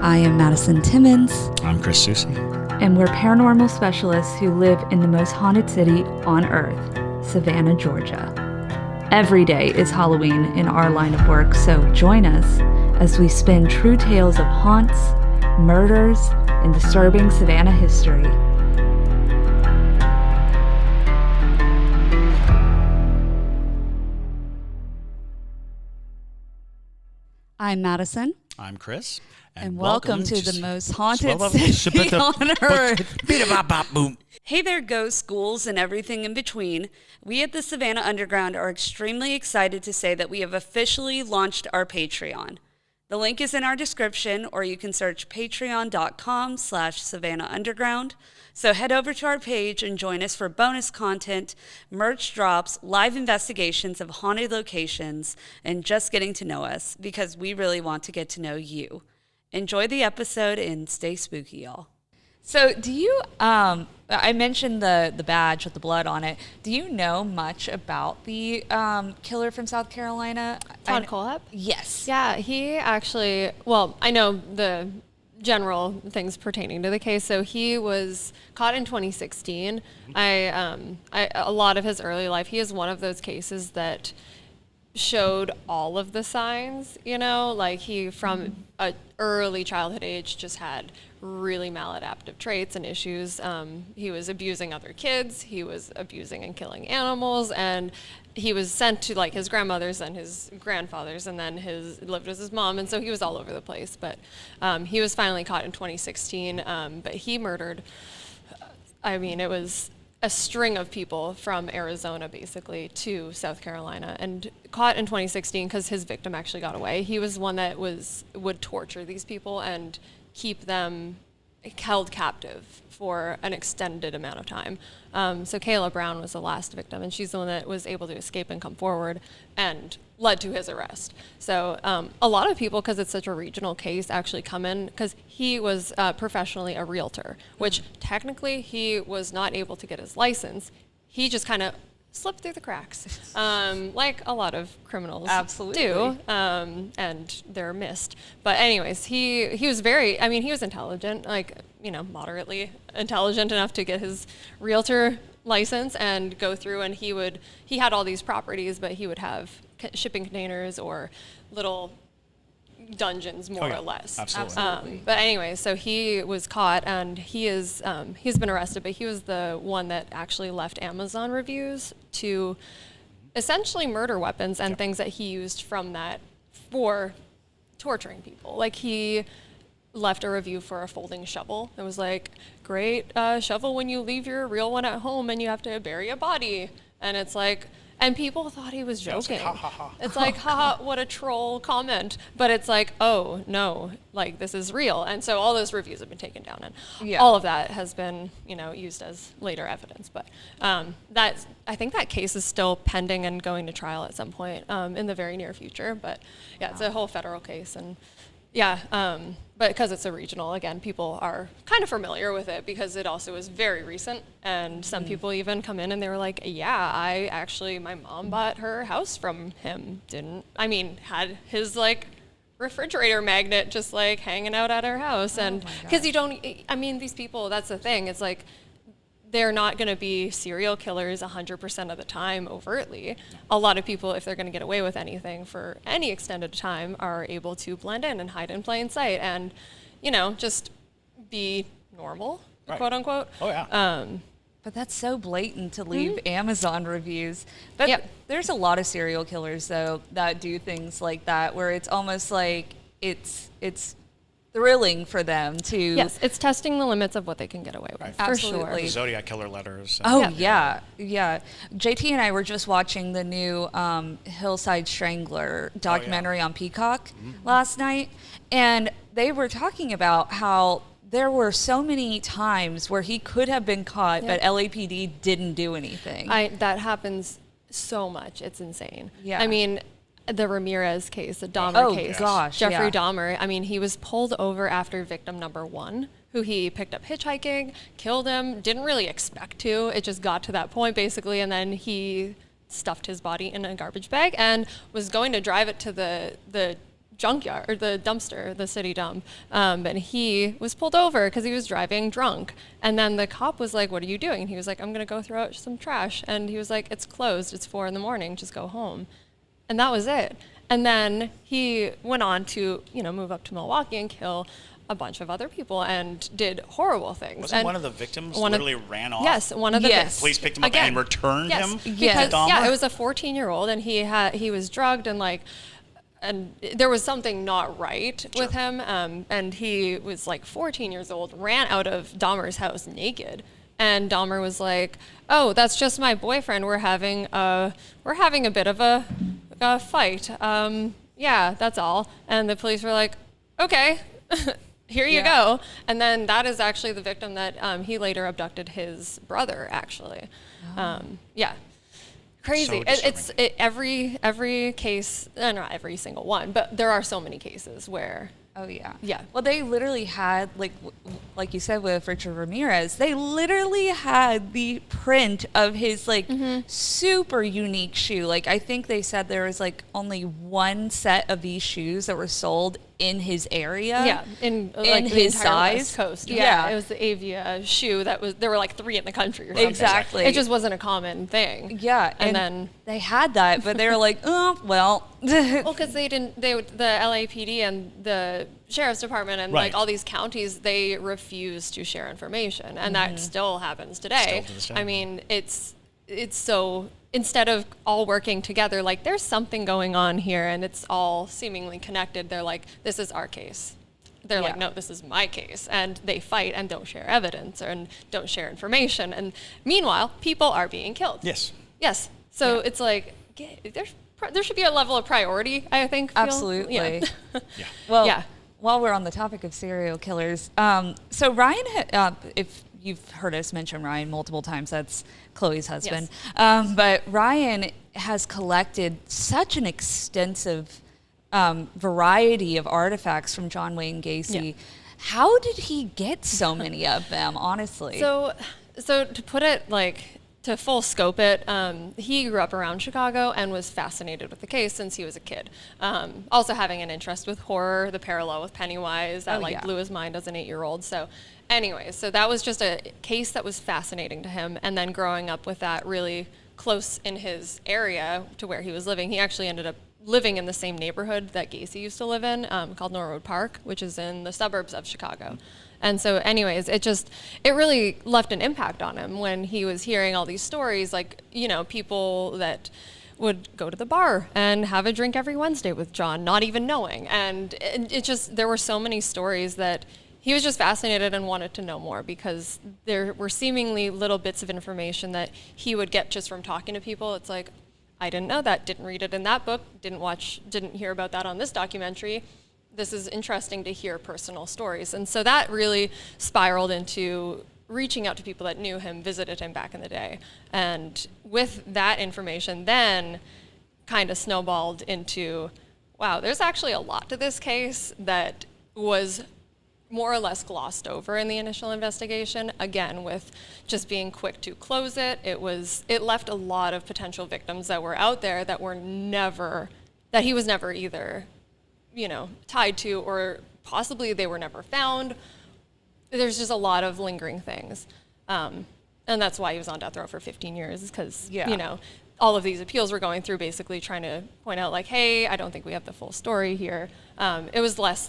I am Madison Timmons. I'm Chris Susi. And we're paranormal specialists who live in the most haunted city on earth, Savannah, Georgia. Every day is Halloween in our line of work, so join us as we spin true tales of haunts, murders, and disturbing Savannah history. I'm Madison. I'm Chris. And welcome to the most haunted city on earth. Hey there, ghosts, ghouls, and everything in between. We at the Savannah Underground are extremely excited to say that we have officially launched our Patreon. The link is in our description, or you can search patreon.com/Savannah Underground. So head over to our page and join us for bonus content, merch drops, live investigations of haunted locations, and just getting to know us, because we really want to get to know you. Enjoy the episode and stay spooky, y'all. So do you, I mentioned the badge with the blood on it. Do you know much about the killer from South Carolina? Todd Kohlhepp? Yes. Yeah, he actually, well, I know the general things pertaining to the case. So he was caught in 2016. A lot of his early life, he is one of those cases that showed all of the signs, you know, like he from an early childhood age just had really maladaptive traits and issues. He was abusing other kids, he was abusing and killing animals, and he was sent to like his grandmother's and his grandfather's, and then lived with his mom, and so he was all over the place. But he was finally caught in 2016, but he murdered, it was a string of people from Arizona basically to South Carolina, and caught in 2016 because his victim actually got away. He was one that would torture these people and keep them held captive for an extended amount of time. So Kayla Brown was the last victim, and she's the one that was able to escape and come forward and led to his arrest. So a lot of people, because it's such a regional case, actually come in because he was professionally a realtor, which technically he was not able to get his license. He just kind of slipped through the cracks, like a lot of criminals do, and they're missed. But anyways, he was he was intelligent, moderately intelligent enough to get his realtor license and go through, and he had all these properties, but he would have shipping containers or little dungeons, more or less. Absolutely. But anyway, so he was caught, and he's been arrested, but he was the one that actually left Amazon reviews to essentially murder weapons and things that he used from that for torturing people. Like, he left a review for a folding shovel. It was like, great shovel when you leave your real one at home and you have to bury a body. And it's like, and people thought he was joking. It's like, ha, ha, ha. It's like, ha, what a troll comment. But it's like, oh, no, like, this is real. And so all those reviews have been taken down, and all of that has been, used as later evidence. But I think that case is still pending and going to trial at some point in the very near future. But yeah, it's a whole federal case, and but because it's a regional, again, people are kind of familiar with it because it also is very recent. And some people even come in and they were like, yeah, my mom bought her house from him. Had his refrigerator magnet just hanging out at her house. And because these people, that's the thing. It's like, they're not going to be serial killers 100% of the time overtly. A lot of people, if they're going to get away with anything for any extended time, are able to blend in and hide in plain sight and, just be normal, quote unquote. Oh, yeah. But that's so blatant to leave Amazon reviews. But there's a lot of serial killers, though, that do things like that, where it's almost like it's thrilling for them to... Yes, it's testing the limits of what they can get away with, for sure. Zodiac killer letters. Yeah. JT and I were just watching the new Hillside Strangler documentary on Peacock last night, and they were talking about how there were so many times where he could have been caught, but LAPD didn't do anything. That happens so much. It's insane. Yeah. The Ramirez case, the Dahmer case. Jeffrey Dahmer. He was pulled over after victim number 1, who he picked up hitchhiking, killed him, didn't really expect to. It just got to that point, basically, and then he stuffed his body in a garbage bag and was going to drive it to the junkyard or the dumpster, the city dump, and he was pulled over because he was driving drunk. And then the cop was like, "What are you doing?" And he was like, "I'm gonna go throw out some trash." And he was like, "It's closed. It's 4 a.m. Just go home." And that was it. And then he went on to, move up to Milwaukee and kill a bunch of other people and did horrible things. Wasn't and one of the victims literally ran off? Yes, one of the Police picked him up and returned him to because Dahmer? it was a 14-year-old and he was drugged and there was something not right with him, and he was like 14 years old, ran out of Dahmer's house naked, and Dahmer was like, "Oh, that's just my boyfriend. We're having a bit of a fight. Yeah, that's all." And the police were like, "Okay." Here you go. And then that is actually the victim that he later abducted his brother, actually. Yeah. Crazy. So Every case, not every single one, but there are so many cases where. Oh, yeah. Yeah. Well, they literally had, like you said with Richard Ramirez, they literally had the print of his, super unique shoe. Like, I think they said there was, only one set of these shoes that were sold in his area. Yeah, in his entire size. West Coast. Yeah. It was the Avia shoe there were 3 in the country or something. Exactly. It just wasn't a common thing. Yeah. And then they had that, but they were like, oh, well. Well, because the LAPD and the sheriff's department and all these counties, they refuse to share information, and that still happens today. Still to this day. I mean, it's so, instead of all working together, there's something going on here, and it's all seemingly connected. They're like, this is our case. They're like, no, this is my case, and they fight and don't share evidence and don't share information. And meanwhile, people are being killed. Yes. So it's like there should be a level of priority, I think. Absolutely. Yeah. Yeah. Well, while we're on the topic of serial killers, so Ryan, if you've heard us mention Ryan multiple times, that's Chloe's husband. Yes. But Ryan has collected such an extensive variety of artifacts from John Wayne Gacy. Yeah. How did he get so many of them, honestly? So to put it to full scope it, he grew up around Chicago and was fascinated with the case since he was a kid. Also having an interest with horror, the parallel with Pennywise, that blew his mind as an 8-year-old. So anyway, so that was just a case that was fascinating to him. And then growing up with that really close in his area to where he was living, he actually ended up living in the same neighborhood that Gacy used to live in, called Norwood Park, which is in the suburbs of Chicago. And so anyways, it really left an impact on him when he was hearing all these stories, people that would go to the bar and have a drink every Wednesday with John, not even knowing. And there were so many stories that he was just fascinated and wanted to know more, because there were seemingly little bits of information that he would get just from talking to people. It's like, I didn't know that, didn't read it in that book, didn't hear about that on this documentary. This is interesting to hear personal stories. And so that really spiraled into reaching out to people that knew him, visited him back in the day. And with that information then kind of snowballed into, wow, there's actually a lot to this case that was more or less glossed over in the initial investigation. Again, with just being quick to close it, it left a lot of potential victims that were out there that he was never either tied to, or possibly they were never found. There's just a lot of lingering things. And that's why he was on death row for 15 years, because, all of these appeals were going through basically trying to point out hey, I don't think we have the full story here. It was less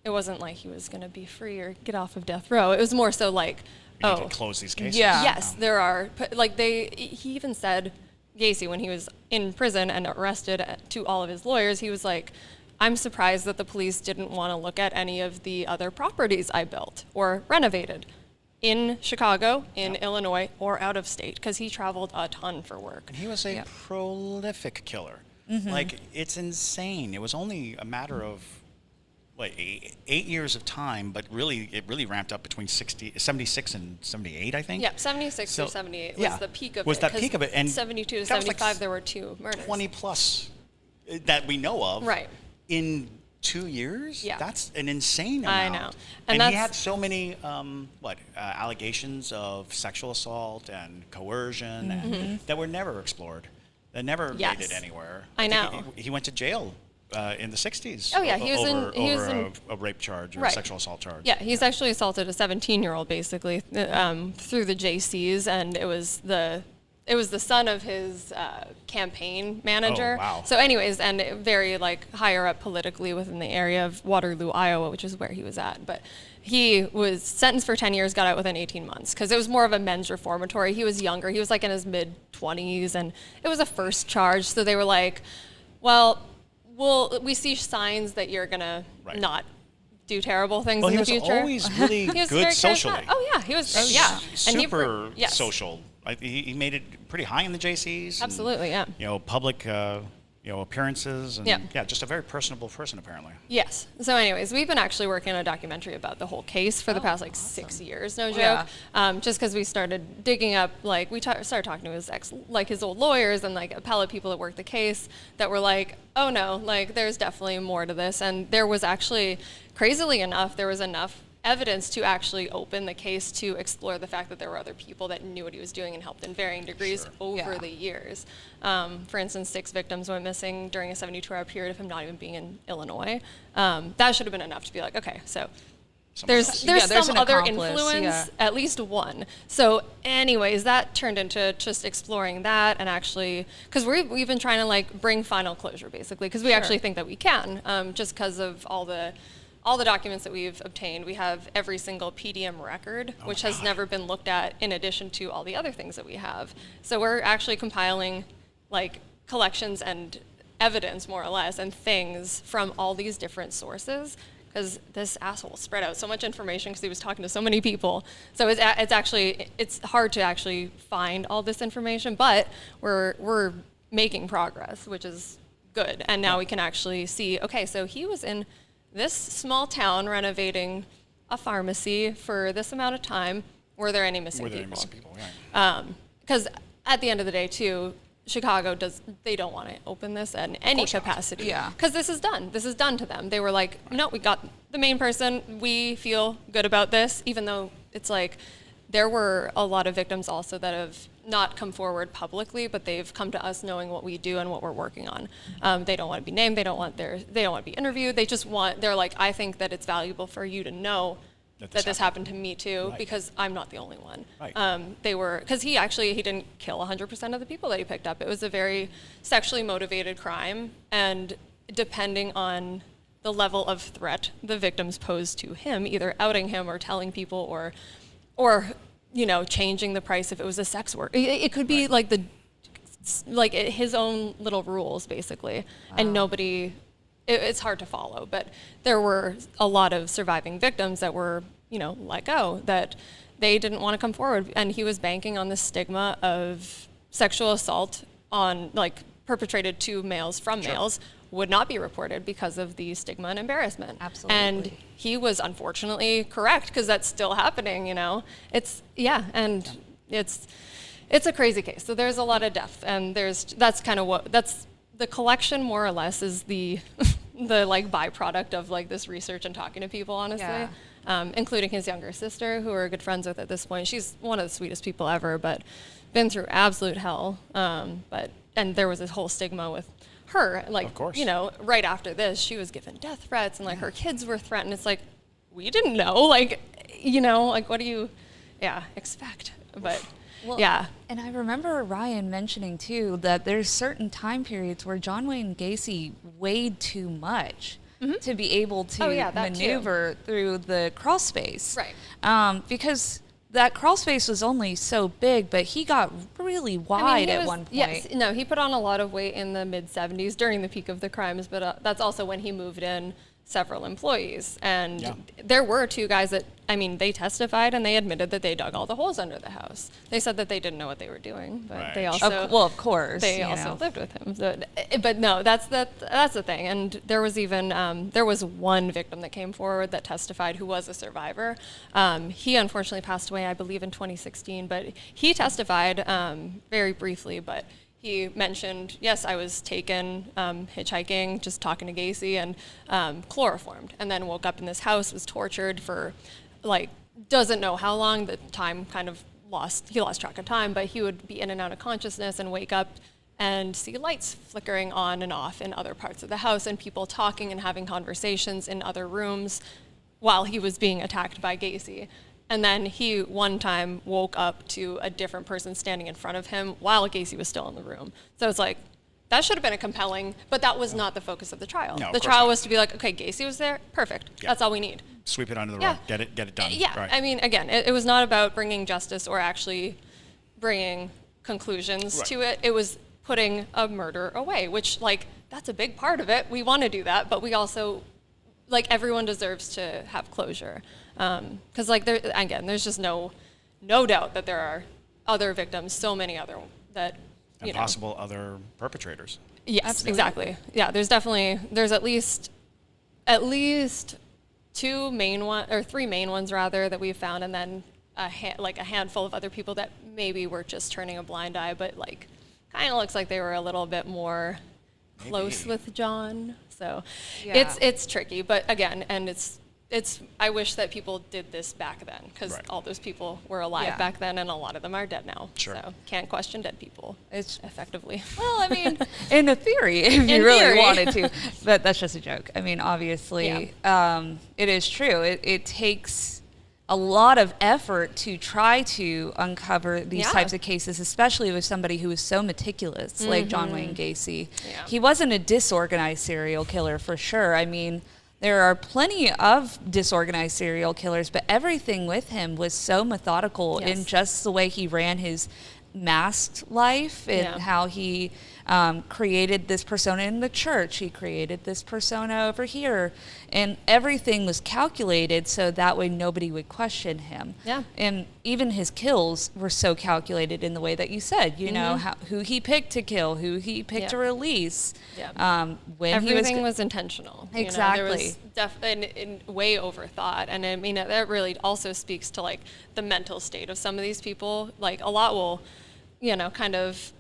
it wasn't like he was going to be free or get off of death row. It was more so We need to close these cases. Yeah. Yes, there are. He even said, Gacy, when he was in prison and arrested, to all of his lawyers, he was like, I'm surprised that the police didn't want to look at any of the other properties I built or renovated in Chicago, in Illinois, or out of state, because he traveled a ton for work. And he was a prolific killer. It's insane. It was only a matter of 8 years of time, but it really ramped up between 76 and 78, I think. Yeah, 76 to 78 was the peak of it. Was that peak of it? And 72 to 75, there were 2 murders. 20 plus that we know of. Right. In 2 years? Yeah. That's an insane amount. I know. And he had so many, allegations of sexual assault and coercion that were never explored. That never made it anywhere. I know. think he went to jail in the 60s. Oh, yeah, he was in a rape charge or right. a sexual assault charge. Yeah, he sexually assaulted a 17-year-old basically through the JCs, and it was the son of his campaign manager. Oh, wow. So anyways, and very like higher up politically within the area of Waterloo, Iowa, which is where he was at. But he was sentenced for 10 years, got out within 18 months because it was more of a men's reformatory. He was younger. He was like in his mid-20s, and it was a first charge. So they were like, well, we see signs that you're going to not do terrible things in the future. Well, he was always really good socially. Oh, yeah. He was, super social. He made it pretty high in the JCs. Absolutely, and, public, appearances, and just a very personable person apparently. Yes. So, anyways, we've been actually working on a documentary about the whole case for the past 6 years, no joke. Just because we started digging up, like we started talking to his old lawyers and like appellate people that worked the case that were like, oh no, like there's definitely more to this, and there was actually, crazily enough, there was enough evidence to actually open the case to explore the fact that there were other people that knew what he was doing and helped in varying degrees over the years. For instance, 6 victims went missing during a 72-hour period of him not even being in Illinois. That should have been enough to be like, okay, so there's some other influence, at least one. So anyways, that turned into just exploring that and actually, because we've been trying to like bring final closure basically, because we actually think that we can, just because of all the documents that we've obtained. We have every single PDM record, which has never been looked at in addition to all the other things that we have. So we're actually compiling like collections and evidence more or less and things from all these different sources, because this asshole spread out so much information because he was talking to so many people. So it's hard to actually find all this information, but we're making progress, which is good. And now we can actually see, okay, so he was in this small town renovating a pharmacy for this amount of time. Were there any missing people? Because at the end of the day, too, Chicago they don't want to open this in any capacity. Yeah. Because this is done. This is done to them. They were like, no, we got the main person. We feel good about this, even though it's like there were a lot of victims also that have not come forward publicly, but they've come to us knowing what we do and what we're working on. They don't want to be named. They don't want to be interviewed. They're like, I think that it's valuable for you to know that this happened to me too, because I'm not the only one. Because he didn't kill 100% of the people that he picked up. It was a very sexually motivated crime, and depending on the level of threat the victims posed to him, either outing him or telling people or changing the price if it was a sex work. It could be like his own little rules basically, and nobody. It's hard to follow, but there were a lot of surviving victims that were, let go, that they didn't want to come forward, and he was banking on the stigma of sexual assault perpetrated to males from males would not be reported because of the stigma and embarrassment. Absolutely. And he was unfortunately correct, because that's still happening, It's a crazy case. So there's a lot of depth, and that's the collection more or less is the byproduct of this research and talking to people, honestly, including his younger sister, who we're good friends with at this point. She's one of the sweetest people ever, but been through absolute hell. And there was this whole stigma with her, of course. right after this, she was given death threats, and her kids were threatened. It's like, we didn't know, what do you, expect? But. Well, yeah. And I remember Ryan mentioning, too, that there's certain time periods where John Wayne Gacy weighed too much to be able to maneuver through the crawl space. Right. Because that crawl space was only so big, but he got really wide at one point. Yes. No, he put on a lot of weight in the mid-'70s during the peak of the crimes, but that's also when he moved in several employees. And there were 2 guys that, they testified and they admitted that they dug all the holes under the house. They said that they didn't know what they were doing, but they also, of course, they also lived with him. So, but no, that's the thing. And there was even, there was one victim that came forward that testified who was a survivor. He unfortunately passed away, I believe, in 2016, but he testified very briefly, but he mentioned, yes, I was taken hitchhiking, just talking to Gacy, and chloroformed, and then woke up in this house, was tortured for, doesn't know how long. The time kind of he lost track of time, but he would be in and out of consciousness and wake up and see lights flickering on and off in other parts of the house and people talking and having conversations in other rooms while he was being attacked by Gacy. And then he one time woke up to a different person standing in front of him while Gacy was still in the room. So it's like, that should have been a compelling, but that was not the focus of the trial. No, the trial was to be like, okay, Gacy was there, perfect. Yeah. That's all we need. Sweep it under the rug. Get it done. Yeah, Right. I mean, again, it was not about bringing justice or actually bringing conclusions to it. It was putting a murder away, which, like, that's a big part of it. We want to do that, but we also, like, everyone deserves to have closure. Because, like, there's just no doubt that there are other victims, so many other that, and possible other perpetrators. Yes, absolutely. Exactly. Yeah, there's at least three main ones rather that we've found, and then a handful of other people that maybe were just turning a blind eye, but like kind of looks like they were a little bit more close with John. So it's tricky, but again, and it's I wish that people did this back then, because all those people were alive back then, and a lot of them are dead now. Sure. So can't question dead people. It's effectively. Well, I mean, in a theory, if you really wanted to, but that's just a joke. I mean, obviously, it is true. It takes a lot of effort to try to uncover these types of cases, especially with somebody who is so meticulous, like John Wayne Gacy. Yeah. He wasn't a disorganized serial killer for sure. I mean, there are plenty of disorganized serial killers, but everything with him was so methodical in just the way he ran his masked life and how he created this persona in the church. He created this persona over here, and everything was calculated so that way nobody would question him. Yeah. And even his kills were so calculated in the way that you said, you know, who he picked to kill, who he picked to release. Yeah. When everything was intentional. Exactly. You know, there was and way overthought. And I mean, that really also speaks to like the mental state of some of these people. Like a lot will, you know, kind of,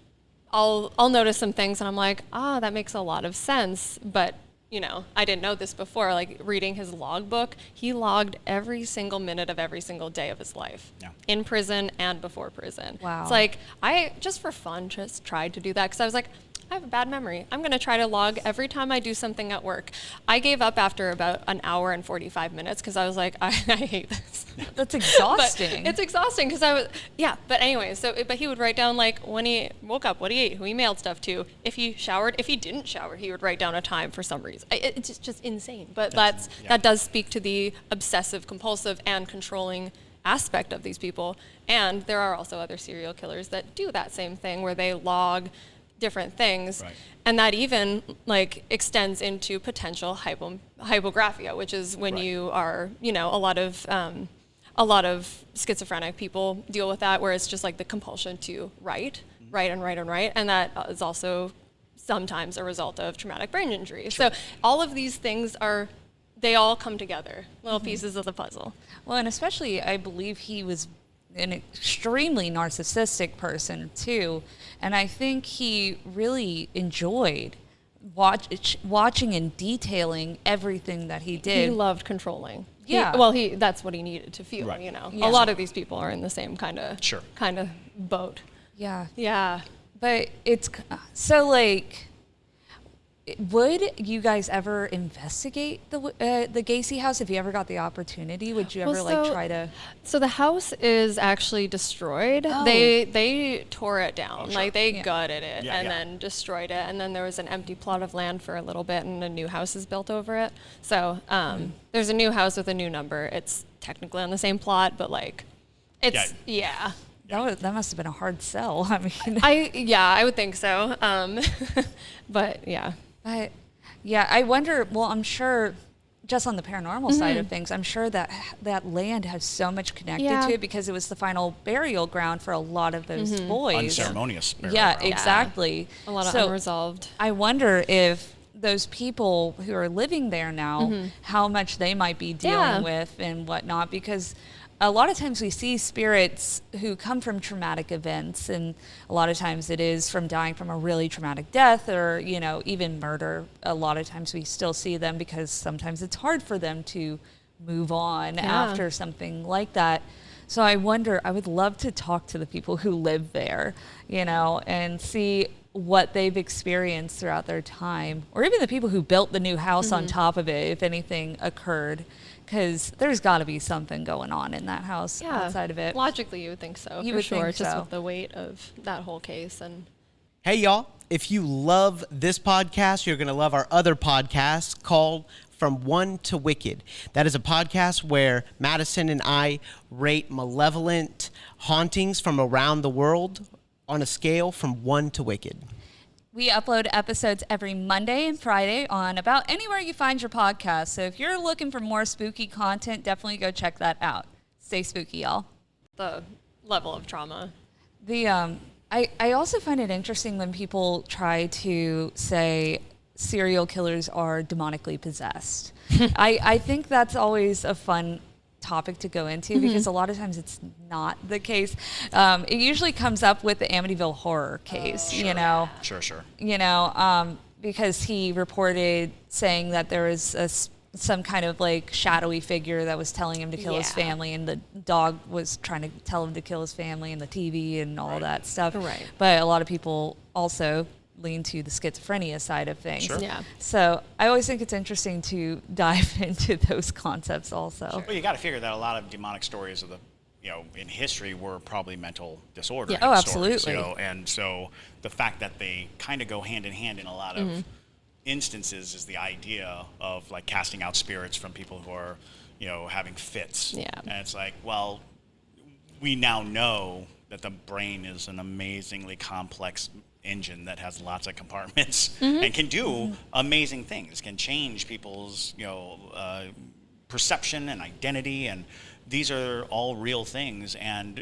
I'll notice some things and I'm like, that makes a lot of sense. But, you know, I didn't know this before. Like reading his logbook, he logged every single minute of every single day of his life in prison and before prison. Wow. It's like, I just for fun just tried to do that because I was like, I have a bad memory. I'm going to try to log every time I do something at work. I gave up after about an hour and 45 minutes because I was like, I hate this. That's exhausting. But it's exhausting because but anyway, but he would write down like when he woke up, what he ate, who he mailed stuff to, if he showered, if he didn't shower, he would write down a time for some reason. It's just insane. But that does speak to the obsessive, compulsive, and controlling aspect of these people. And there are also other serial killers that do that same thing where they log different things, and that even like extends into potential hypographia, which is when you are, you know, a lot of schizophrenic people deal with that, where it's just like the compulsion to write, and that is also sometimes a result of traumatic brain injury. So all of these things they all come together, little pieces of the puzzle. Well, and especially I believe he was an extremely narcissistic person too, and I think he really enjoyed watching and detailing everything that he did. He loved controlling. Yeah. That's what he needed to feel. You know, a lot of these people are in the same kind of boat. Yeah. Yeah. But it's so like. Would you guys ever investigate the Gacy house if you ever got the opportunity? Would you ever try to? So the house is actually destroyed. Oh. They tore it down, like they gutted it and then destroyed it. And then there was an empty plot of land for a little bit, and a new house is built over it. So there's a new house with a new number. It's technically on the same plot, but like, it's That must have been a hard sell. I mean, I would think so. But yeah. I wonder, well, I'm sure, just on the paranormal side of things, I'm sure that land has so much connected to it because it was the final burial ground for a lot of those boys. Unceremonious burial ground. Exactly. A lot of unresolved. I wonder if those people who are living there now, how much they might be dealing with and whatnot, because a lot of times we see spirits who come from traumatic events, and a lot of times it is from dying from a really traumatic death or, you know, even murder. A lot of times we still see them because sometimes it's hard for them to move on after something like that. So I wonder, I would love to talk to the people who live there, you know, and see what they've experienced throughout their time, or even the people who built the new house on top of it, if anything occurred, because there's got to be something going on in that house outside of it. Logically, you would think so. You for would sure, think just so. with the weight of that whole case. And Hey, y'all, if you love this podcast, you're going to love our other podcast called From One to Wicked. That is a podcast where Madison and I rate malevolent hauntings from around the world on a scale from 1 to wicked. We upload episodes every Monday and Friday on about anywhere you find your podcast. So if you're looking for more spooky content, definitely go check that out. Stay spooky, y'all. the level of trauma. I also find it interesting when people try to say serial killers are demonically possessed. I think that's always a fun topic to go into because a lot of times it's not the case. It usually comes up with the Amityville horror case, Sure. you know. Sure. You know, because he reported saying that there was some kind of like shadowy figure that was telling him to kill his family, and the dog was trying to tell him to kill his family, and the TV and all that stuff. Right. But a lot of people also lean to the schizophrenia side of things. Sure. Yeah. So I always think it's interesting to dive into those concepts also. Well, you got to figure that a lot of demonic stories of the, in history were probably mental disorder. Yeah. Oh, stories, absolutely. and so the fact that they kind of go hand in hand in a lot of instances is the idea of like casting out spirits from people who are, having fits. Yeah. And it's like, well, we now know that the brain is an amazingly complex engine that has lots of compartments and can do amazing things, can change people's, perception and identity, and these are all real things. And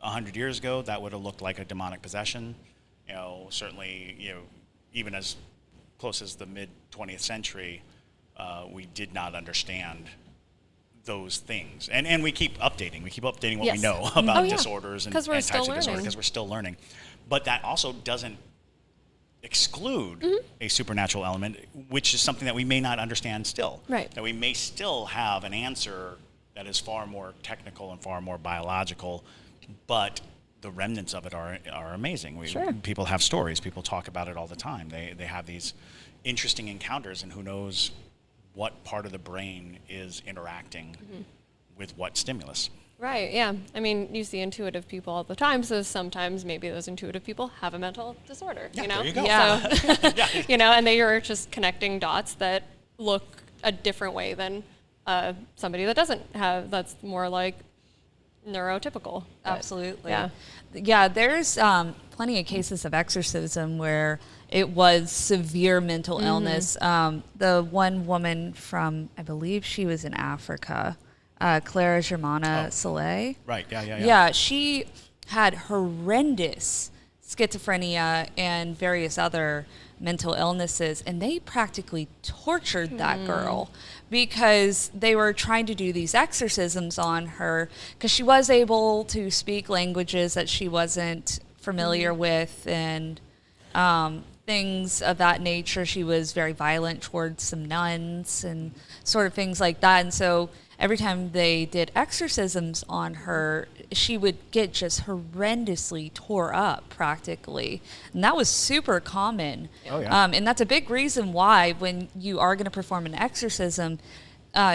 100 years ago, that would have looked like a demonic possession. Certainly, even as close as the mid 20th century, we did not understand those things, and we keep updating. We keep updating what we know about disorders and types of disorder because we're still learning. But that also doesn't exclude a supernatural element, which is something that we may not understand still. Right. That we may still have an answer that is far more technical and far more biological, but the remnants of it are amazing. People have stories. People talk about it all the time. They have these interesting encounters, and who knows what part of the brain is interacting with what stimulus. Right, yeah. I mean, you see intuitive people all the time, so sometimes maybe those intuitive people have a mental disorder, Yeah, you know? there you go. Yeah. So, and they are just connecting dots that look a different way than somebody that doesn't have, that's more like neurotypical. But, Absolutely. Yeah. Yeah, there's plenty of cases of exorcism where it was severe mental illness. The one woman from, I believe she was in Africa, Clara Germana Soleil. Right, yeah. Yeah, she had horrendous schizophrenia and various other mental illnesses, and they practically tortured that girl because they were trying to do these exorcisms on her because she was able to speak languages that she wasn't familiar with and things of that nature. She was very violent towards some nuns and sort of things like that. And so every time they did exorcisms on her, she would get just horrendously tore up practically. And that was super common. Oh, yeah. And that's a big reason why when you are going to perform an exorcism,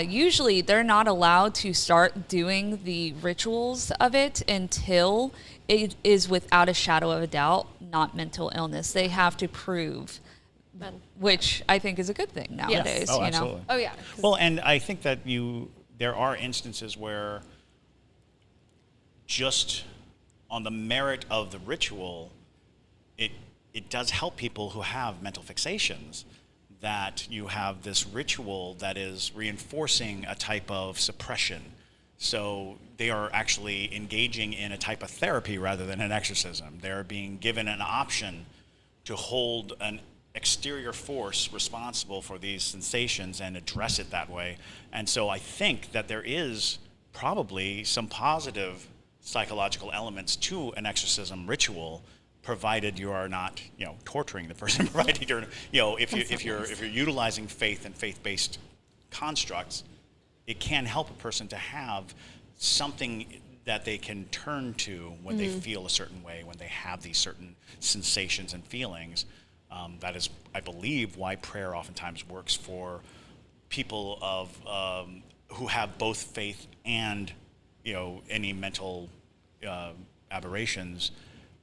usually they're not allowed to start doing the rituals of it until it is without a shadow of a doubt not mental illness. They have to prove, which I think is a good thing nowadays. Oh, you absolutely. know? Oh, yeah. Well, and I think that there are instances where just on the merit of the ritual, it does help people who have mental fixations, that you have this ritual that is reinforcing a type of suppression. So they are actually engaging in a type of therapy rather than an exorcism. They're being given an option to hold an exterior force responsible for these sensations and address it that way. And so I think that there is probably some positive psychological elements to an exorcism ritual, provided you are not, torturing the person, provided you're, if you're utilizing faith and faith-based constructs, it can help a person to have something that they can turn to when they feel a certain way, when they have these certain sensations and feelings. That is, I believe, why prayer oftentimes works for people of who have both faith and any mental aberrations.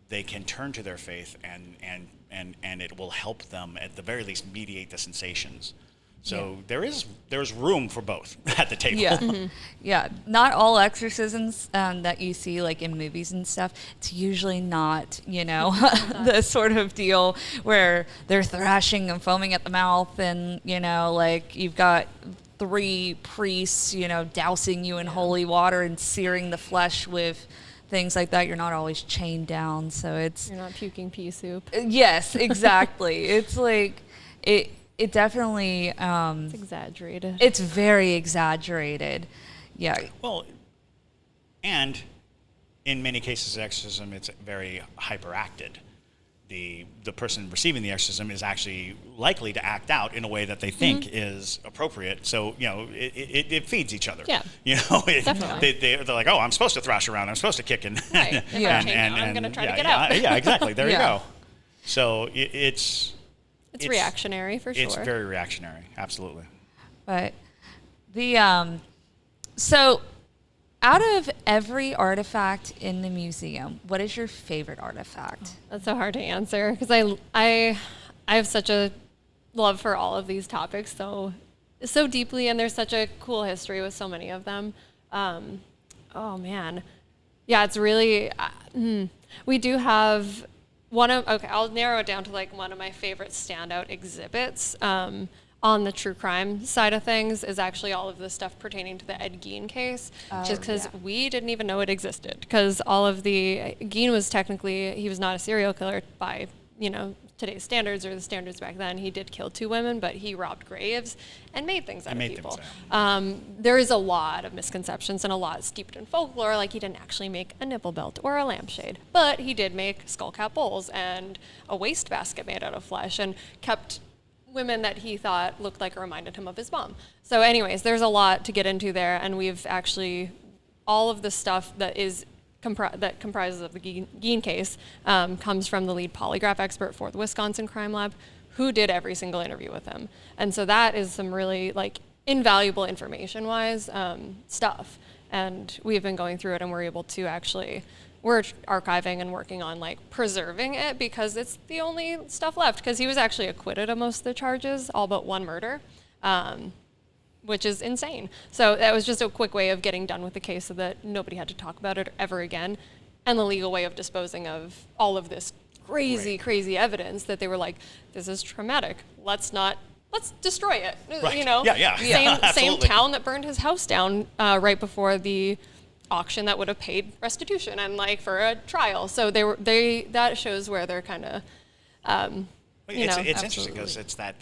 They can turn to their faith, and it will help them at the very least mediate the sensations. So there's room for both at the table. Yeah, yeah. Not all exorcisms that you see like in movies and stuff. It's usually not, the sort of deal where they're thrashing and foaming at the mouth, and like you've got 3 priests, dousing you in holy water and searing the flesh with things like that. You're not always chained down, so you're not puking pea soup. Yes, exactly. It's like it definitely it's exaggerated. It's very exaggerated. Yeah. Well, and in many cases of exorcism, it's very hyperacted. The person receiving the exorcism is actually likely to act out in a way that they think is appropriate. So it feeds each other. Yeah. Definitely. They're like, oh, I'm supposed to thrash around. I'm supposed to kick and right. And I'm going to try to get out. Yeah, exactly. There you go. So it's reactionary for sure. It's very reactionary. Absolutely. But so out of every artifact in the museum, what is your favorite artifact? That's so hard to answer because I have such a love for all of these topics so deeply, and there's such a cool history with so many of them. Oh man, yeah, it's really we do have I'll narrow it down to like one of my favorite standout exhibits on the true crime side of things is actually all of the stuff pertaining to the Ed Gein case, just because we didn't even know it existed, because all of Gein was he was not a serial killer by, today's standards or the standards back then. He did kill 2 women, but he robbed graves and made things out of people. There is a lot of misconceptions and a lot steeped in folklore, like he didn't actually make a nipple belt or a lampshade, but he did make skullcap bowls and a wastebasket made out of flesh, and kept women that he thought looked like or reminded him of his mom. So anyways, there's a lot to get into there, and we've actually, all of the stuff that comprises of the Gein case comes from the lead polygraph expert for the Wisconsin Crime Lab, who did every single interview with him. And so that is some really invaluable information-wise stuff. And we've been going through it, and we're able to we're archiving and working on preserving it, because it's the only stuff left, because he was actually acquitted of most of the charges, all but 1 murder, which is insane. So that was just a quick way of getting done with the case so that nobody had to talk about it ever again, and the legal way of disposing of all of this crazy evidence that they were like, this is traumatic, let's destroy it. Right. Same town that burned his house down right before the auction that would have paid restitution and for a trial. So that shows where they're kind of it's interesting because it's that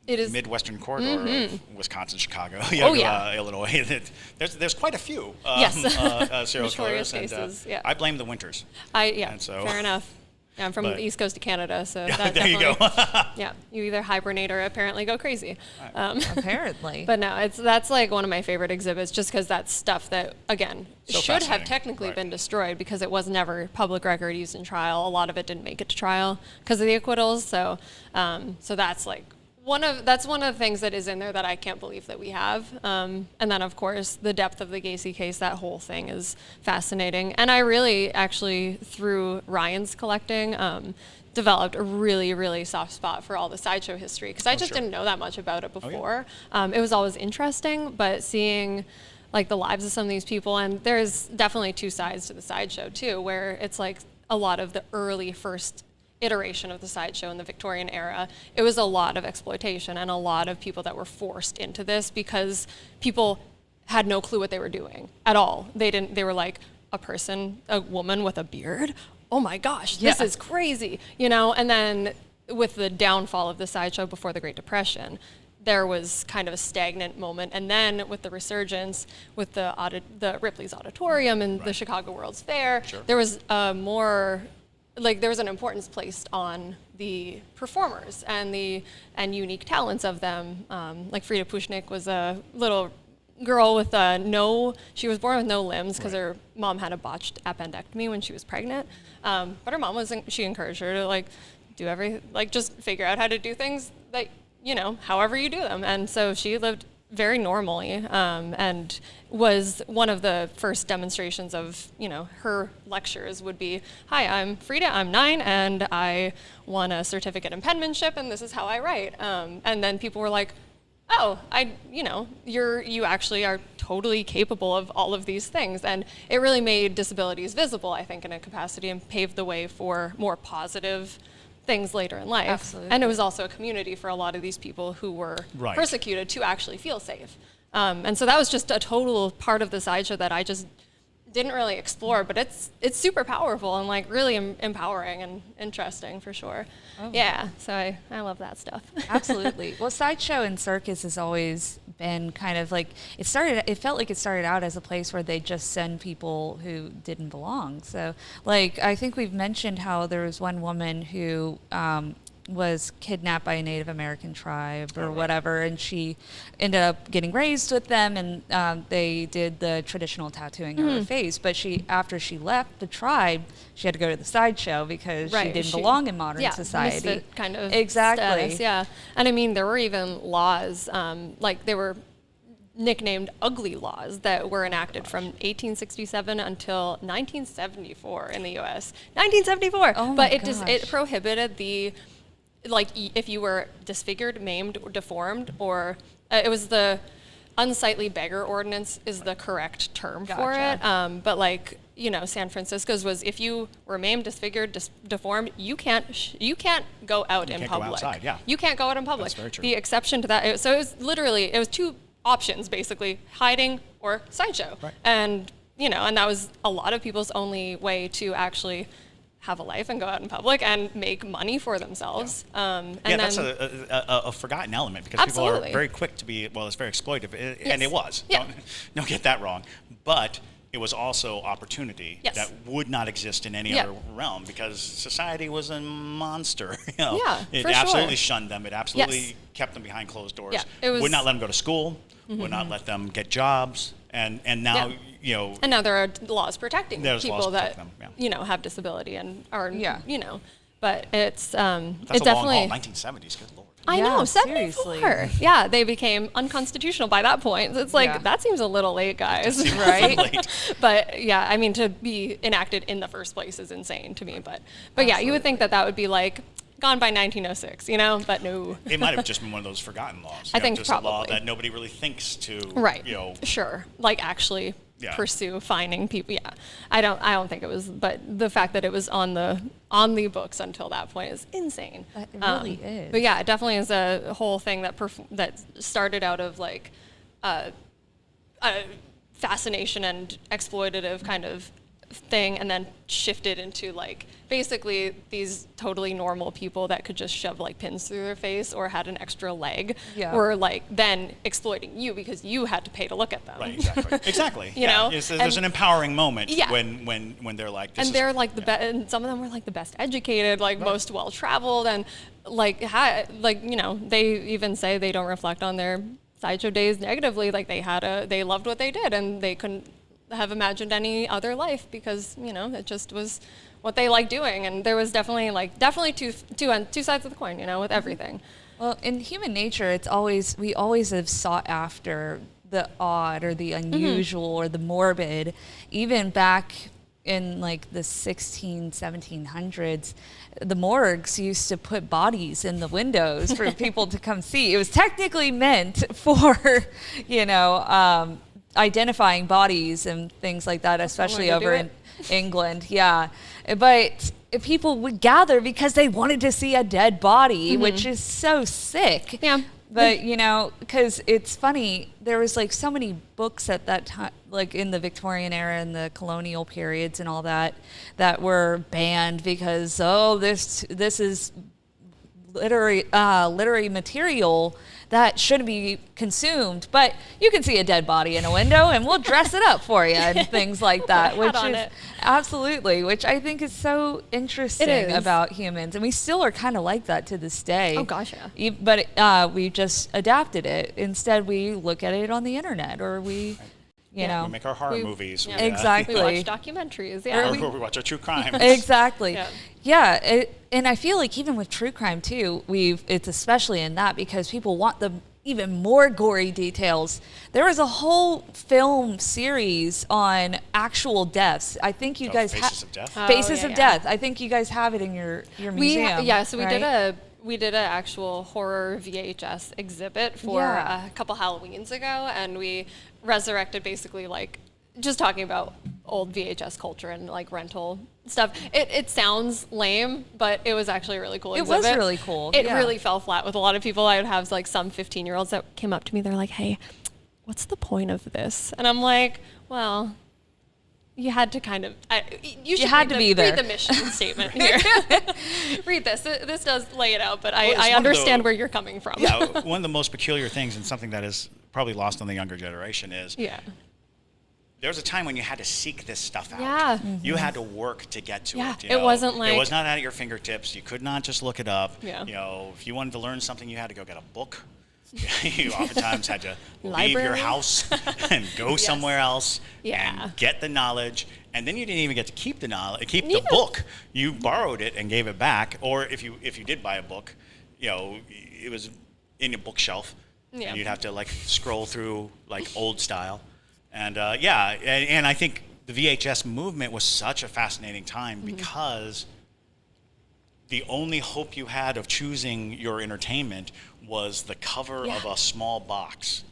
it is Midwestern corridor of Wisconsin, Chicago, Illinois. There's quite a few serial killers, and I blame the winters. Fair enough. Yeah, I'm from the East Coast of Canada, so that there you go. Yeah, you either hibernate or apparently go crazy. Apparently. But no, that's one of my favorite exhibits, just because that's stuff that, again, should have technically been destroyed, because it was never public record used in trial. A lot of it didn't make it to trial because of the acquittals. So that's one of the things that is in there that I can't believe that we have. And then, of course, the depth of the Gacy case, that whole thing is fascinating. And I really, actually, through Ryan's collecting, developed a really, really soft spot for all the sideshow history, because I just didn't know that much about it before. It was always interesting, but seeing the lives of some of these people, and there's definitely 2 sides to the sideshow, too, where it's a lot of the early first iteration of the sideshow in the Victorian era, it was a lot of exploitation and a lot of people that were forced into this because people had no clue what they were doing at all. They were like, a woman with a beard? Oh my gosh, this is crazy, And then with the downfall of the sideshow before the Great Depression, there was kind of a stagnant moment. And then with the resurgence, with the Ripley's Auditorium and the Chicago World's Fair, there was more there was an importance placed on the performers and unique talents of them. Frida Pushnik was a little girl with she was born with no limbs because her mom had a botched appendectomy when she was pregnant. But her mom she encouraged her to like do just figure out how to do things that, however you do them. And so she lived very normally, and was one of the first demonstrations of, her lectures would be, "Hi, I'm Frida, I'm 9, and I won a certificate in penmanship, and this is how I write." And then people were like, "Oh, you actually are totally capable of all of these things." And it really made disabilities visible, I think, in a capacity, and paved the way for more positive things later in life. Absolutely. And it was also a community for a lot of these people who were persecuted to actually feel safe. And so that was just a total part of the sideshow that I just didn't really explore, but it's super powerful and like really empowering and interesting for sure. Oh. Yeah, so I love that stuff. Absolutely. Well, sideshow and circus has always been kind of like, it felt like it started out as a place where they just send people who didn't belong. So like, I think we've mentioned how there was one woman who was kidnapped by a Native American tribe or whatever, and she ended up getting raised with them, and they did the traditional tattooing of her face. But after she left the tribe, she had to go to the sideshow because she didn't belong in modern society. Misfit kind of exactly. status, yeah. And I mean, there were even laws, like they were nicknamed ugly laws that were enacted from 1867 until 1974 in the U.S. 1974. Oh my but gosh. it prohibited if you were disfigured, maimed, or deformed, or it was the unsightly beggar ordinance is the correct term for it. But San Francisco's was, if you were maimed, disfigured, deformed, you can't go out in public. Go outside, yeah. You can't go out in public. That's very true. The exception to that, it was two options basically: hiding or sideshow. Right. And and that was a lot of people's only way to actually have a life and go out in public and make money for themselves. That's a forgotten element, because people are very quick to be, it's very exploitive, and it was. Yeah. Don't get that wrong. But it was also opportunity that would not exist in any other realm, because society was a monster. It absolutely shunned them. It absolutely kept them behind closed doors. Yeah, it was, would not let them go to school. Would not let them get jobs. And now and now there are laws protecting people that have disability and are but it's that's it a definitely long haul. 1970s, good lord. I know, 74. Seriously. Yeah, they became unconstitutional by that point. It's like, that seems a little late, guys. Right? But yeah, I mean, to be enacted in the first place is insane to me. But yeah, you would think that would be like gone by 1906, but no. It might have just been one of those forgotten laws. I think just probably. a law that nobody really thinks to, Sure. Like actually pursue finding people. Yeah. I don't think it was, but the fact that it was on the books until that point is insane. It really is. But yeah, it definitely is a whole thing that started out of like a fascination and exploitative kind of thing, and then shifted into like basically these totally normal people that could just shove like pins through their face or had an extra leg were like then exploiting you because you had to pay to look at them. Right, exactly. There's an empowering moment when they're like this, and they're like the best, and some of them were like the best educated, like most well traveled, and like they even say they don't reflect on their sideshow days negatively. Like they loved what they did, and they couldn't have imagined any other life because it just was what they liked doing. And there was definitely two sides of the coin, with everything. Well, in human nature, we always have sought after the odd or the unusual or the morbid. Even back in like the 1700s, the morgues used to put bodies in the windows for people to come see. It was technically meant for, identifying bodies and things like that, especially over in England. Yeah. But people would gather because they wanted to see a dead body, which is so sick. Yeah. But, because it's funny, there was like so many books at that time, like in the Victorian era and the colonial periods and all that were banned because, this is literary material that shouldn't be consumed, but you can see a dead body in a window and we'll dress it up for you and things like that, which is absolutely, which I think is so interesting about humans. And we still are kind of like that to this day. Oh gosh, yeah. But we just adapted it. Instead, we look at it on the internet, or we, you know. We make our horror movies. Yeah. Exactly. We watch documentaries. Yeah. Or we watch our true crimes. Exactly. Yeah. And I feel like even with true crime too, it's especially in that because people want the even more gory details. There was a whole film series on actual deaths. I think you guys Faces of Death. Faces of Death. I think you guys have it in your museum. So we did an actual horror VHS exhibit for a couple Halloweens ago, and we resurrected basically like just talking about old VHS culture and like rental stuff. It sounds lame, but it was actually a really cool exhibit. It was really cool. It really fell flat with a lot of people. I would have like some 15-year-olds that came up to me. They're like, "Hey, what's the point of this?" And I'm like, "Well, you had to kind of, you had to be there. Read the mission statement here. Read this. This does lay it out, but I understand where you're coming from." Yeah, one of the most peculiar things, and something that is probably lost on the younger generation, is there was a time when you had to seek this stuff out. Yeah. You had to work to get to it. It wasn't like... It was not at your fingertips. You could not just look it up. Yeah. You know, if you wanted to learn something, you had to go get a book. You oftentimes had to leave your Library. house and go somewhere else Yeah. and get the knowledge. And then you didn't even get to keep the knowledge, keep the book. You borrowed it and gave it back. Or if you did buy a book, you know, it was in your bookshelf. Yeah. And you'd have to like scroll through like old style. And and I think the VHS movement was such a fascinating time because the only hope you had of choosing your entertainment was the cover of a small box.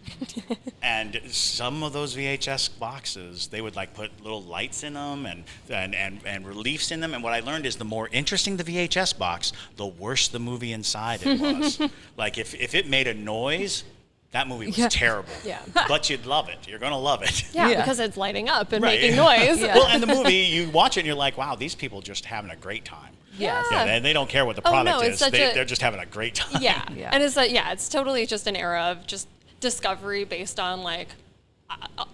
And some of those VHS boxes, they would like put little lights in them and reliefs in them. And what I learned is the more interesting the VHS box, the worse the movie inside it was. Like if it made a noise, that movie was terrible. Yeah. But you'd love it. You're going to love it. Yeah, because it's lighting up and making noise. Well, and the movie, you watch it and you're like, wow, these people just having a great time. Yeah, they don't care what the product is. They're just having a great time. Yeah. And it's like, it's totally just an era of just discovery based on like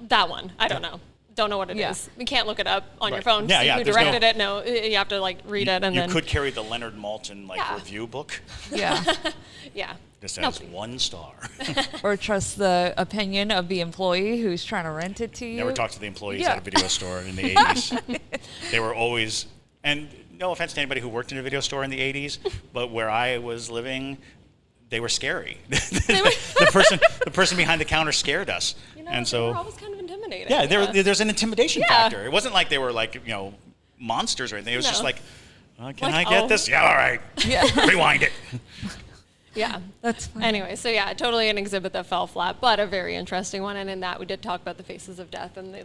that one. I don't know. Don't know what it is. You can't look it up on your phone. See who directed it. No, you have to like read it and then. You could carry the Leonard Maltin review book. Yeah. Just has 1 star. Or trust the opinion of the employee who's trying to rent it to you. Never talked to the employees at a video store in the 80s. They were always, and no offense to anybody who worked in a video store in the 80s, but where I was living, they were scary. the person behind the counter scared us. And so they were always kind of intimidating. Yeah, there's an intimidation factor. It wasn't like they were like, monsters or anything. It was just like, can I get this? Yeah, all right. Yeah. Rewind it. Yeah, that's fine. Anyway, so totally an exhibit that fell flat, but a very interesting one. And in that, we did talk about the Faces of Death, and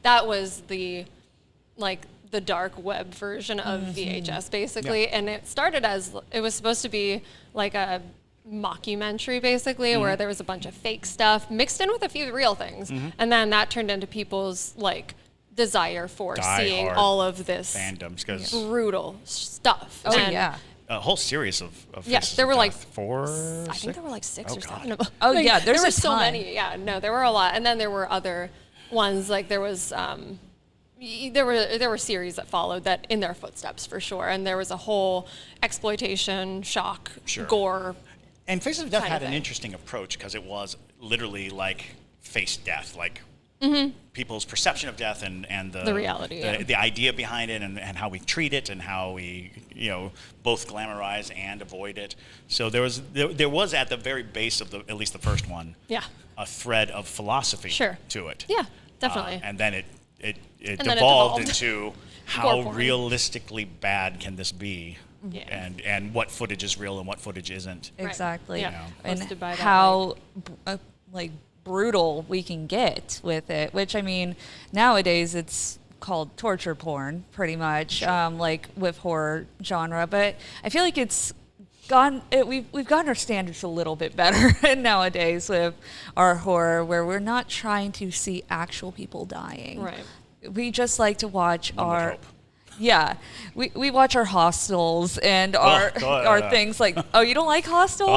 that was the dark web version of VHS, basically. And it started as, it was supposed to be like a mockumentary, basically, where there was a bunch of fake stuff mixed in with a few real things. And then that turned into people's desire for seeing all of this fandoms, brutal stuff. A whole series of yes, there were like 4. I think there were like 6 or 7 of them. Oh yeah, there were so many. Yeah, no, there were a lot, and then there were other ones. Like there was, there were series that followed that in their footsteps for sure, and there was a whole exploitation, shock, gore. And Faces of Death had an interesting approach because it was literally like face death, like people's perception of death and the reality, the idea behind it and how we treat it and how we both glamorize and avoid it. So there was at the very base of at least the first one a thread of philosophy to it. Yeah, definitely. And then it devolved into how realistically bad can this be. Yeah. And what footage is real and what footage isn't. Exactly. Yeah. And how brutal we can get with it, which I mean, nowadays it's called torture porn, pretty much, like with horror genre. But I feel like it's gone. We've gotten our standards a little bit better nowadays with our horror, where we're not trying to see actual people dying. Right. We just like to watch our. Yeah, we watch our Hostels and our things like. Oh, you don't like Hostel?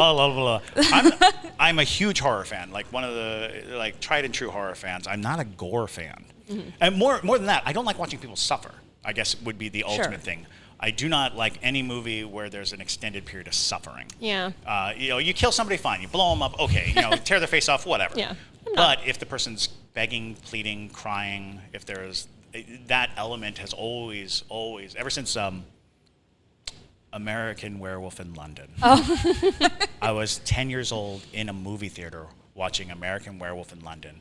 I'm a huge horror fan, like one of the tried and true horror fans. I'm not a gore fan, and more than that, I don't like watching people suffer. I guess would be the ultimate thing. I do not like any movie where there's an extended period of suffering. Yeah. You kill somebody, fine. You blow them up, okay. Tear their face off, whatever. Yeah. But if the person's begging, pleading, crying, if there's that element has always, ever since American Werewolf in London. Oh. I was 10 years old in a movie theater watching American Werewolf in London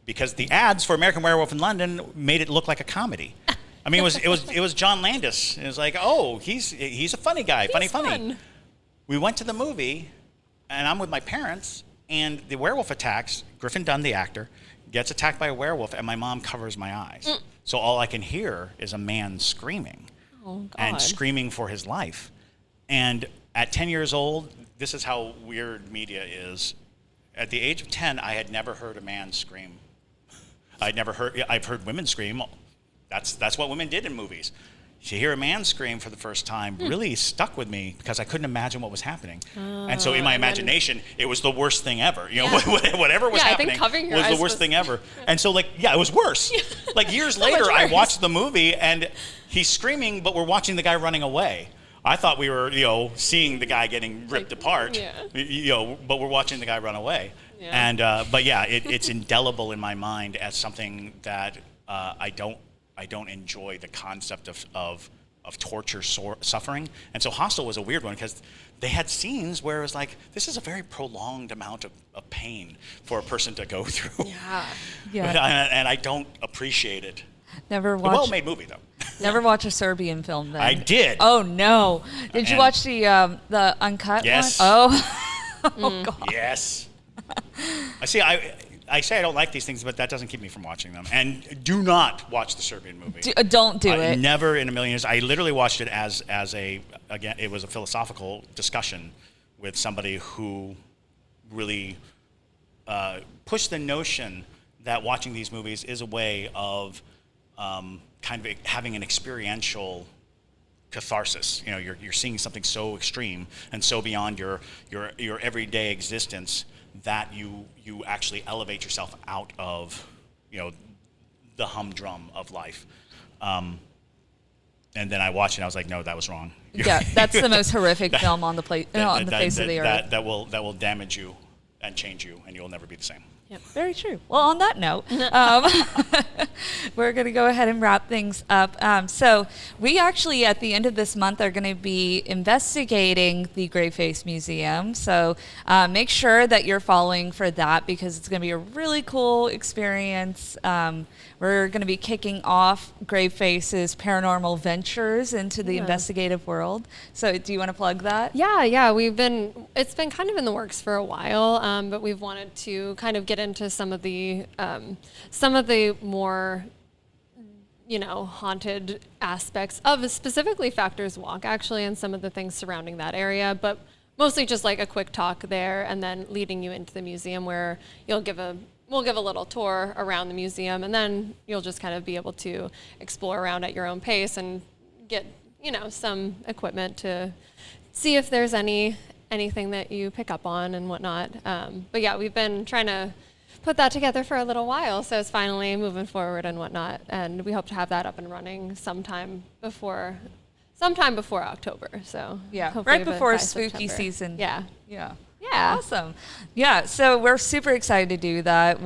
because the ads for American Werewolf in London made it look like a comedy. I mean, it was John Landis. It was like, oh, he's a funny guy, funny. Fun. We went to the movie, and I'm with my parents, and the werewolf attacks. Griffin Dunn, the actor, gets attacked by a werewolf, and my mom covers my eyes. So all I can hear is a man screaming, and screaming for his life. And at 10 years old, this is how weird media is. At the age of 10, I had never heard a man scream. I've heard women scream. That's what women did in movies. To hear a man scream for the first time really stuck with me because I couldn't imagine what was happening. And so in my imagination, it was the worst thing ever. Whatever was happening was the worst thing ever. And so it was worse. Like years later, I watched the movie and he's screaming, but we're watching the guy running away. I thought we were, seeing the guy getting ripped apart, but we're watching the guy run away. Yeah. And it's indelible in my mind as something that I don't enjoy the concept of torture, suffering. And so Hostel was a weird one because they had scenes where it was like, this is a very prolonged amount of pain for a person to go through. Yeah. And I don't appreciate it. Never watched. A well-made movie, though. Never watch a Serbian film, then. I did. Oh, no. Did you watch the uncut yes. one? Oh, God. Yes. I say I don't like these things, but that doesn't keep me from watching them. And do not watch the Serbian movie. Don't do it. Never in a million years. I literally watched it as it was a philosophical discussion with somebody who really pushed the notion that watching these movies is a way of kind of having an experiential catharsis. You're seeing something so extreme and so beyond your everyday existence that you actually elevate yourself out of the humdrum of life. And then I watched it and I was like, no, that was wrong. Yeah, that's the most horrific film on the face of the earth. That will damage you and change you, and you'll never be the same. Yep, very true. Well, on that note, we're going to go ahead and wrap things up. So we actually, at the end of this month, are going to be investigating the Graveface Museum. So make sure that you're following for that because it's going to be a really cool experience. We're going to be kicking off Graveface's paranormal ventures into the investigative world. So do you want to plug that? Yeah. It's been kind of in the works for a while, but we've wanted to kind of get into some of the more haunted aspects of specifically Factors Walk, actually, and some of the things surrounding that area, but mostly just like a quick talk there and then leading you into the museum where we'll give a little tour around the museum, and then you'll just kind of be able to explore around at your own pace and get some equipment to see if there's anything that you pick up on and whatnot. But yeah, we've been trying to put that together for a little while, so it's finally moving forward and whatnot, and we hope to have that up and running sometime before October. So yeah, right before spooky season. Yeah. Awesome. Yeah, so we're super excited to do that.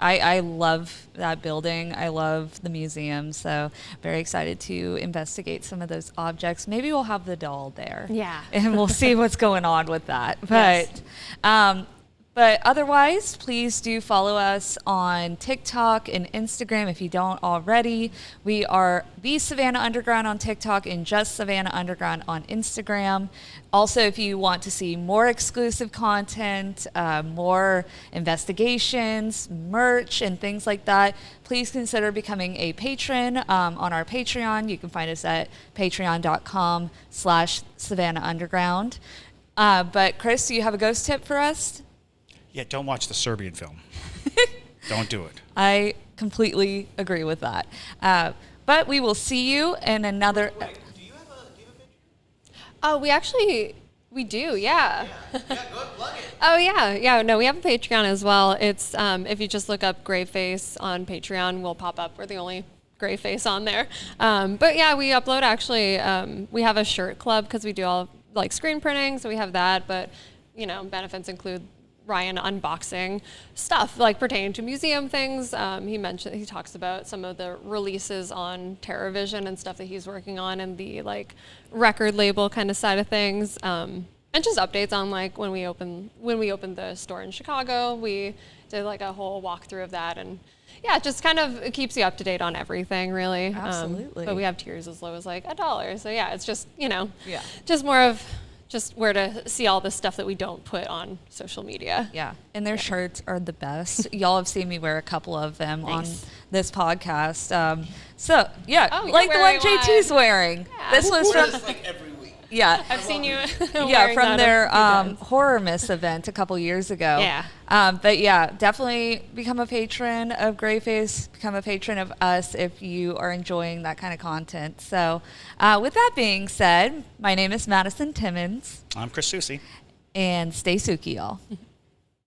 I love that building. I love the museum, so very excited to investigate some of those objects. Maybe we'll have the doll there. Yeah. And we'll see what's going on with that. But otherwise, please do follow us on TikTok and Instagram if you don't already. We are The Savannah Underground on TikTok and Just Savannah Underground on Instagram. Also, if you want to see more exclusive content, more investigations, merch, and things like that, please consider becoming a patron on our Patreon. You can find us at patreon.com/Savannah Underground. But Chris, do you have a ghost tip for us? Yeah, don't watch the Serbian film. Don't do it. I completely agree with that. But we will see you in another. Do you have a picture? Oh, we do, yeah. Yeah, go ahead, plug it. Oh yeah. No, we have a Patreon as well. It's if you just look up Graveface on Patreon, we'll pop up. We're the only Graveface on there. But yeah, we upload actually. We have a shirt club because we do all like screen printing, so we have that. But benefits include Ryan unboxing stuff like pertaining to museum things. He talks about some of the releases on TerraVision and stuff that he's working on, and the like record label kind of side of things. And just updates on like when we opened the store in Chicago, we did like a whole walkthrough of that, and yeah, it just kind of it keeps you up to date on everything, really. Absolutely. But we have tiers as low as like $1, so yeah, it's just Yeah. just more of just where to see all the stuff that we don't put on social media. Yeah, and their shirts are the best. Y'all have seen me wear a couple of them on Thanks. this podcast. So yeah, Oh, you're like the one wearing JT's one. wearing. Yeah. This was Wear from this like every week. yeah. I've seen you. Yeah, wearing from that their a few times. horror miss event a couple years ago. Yeah. But yeah, definitely become a patron of Graveface. Become a patron of us if you are enjoying that kind of content. So, with that being said, my name is Madison Timmons, I'm Chris Susi. and stay Suki, y'all.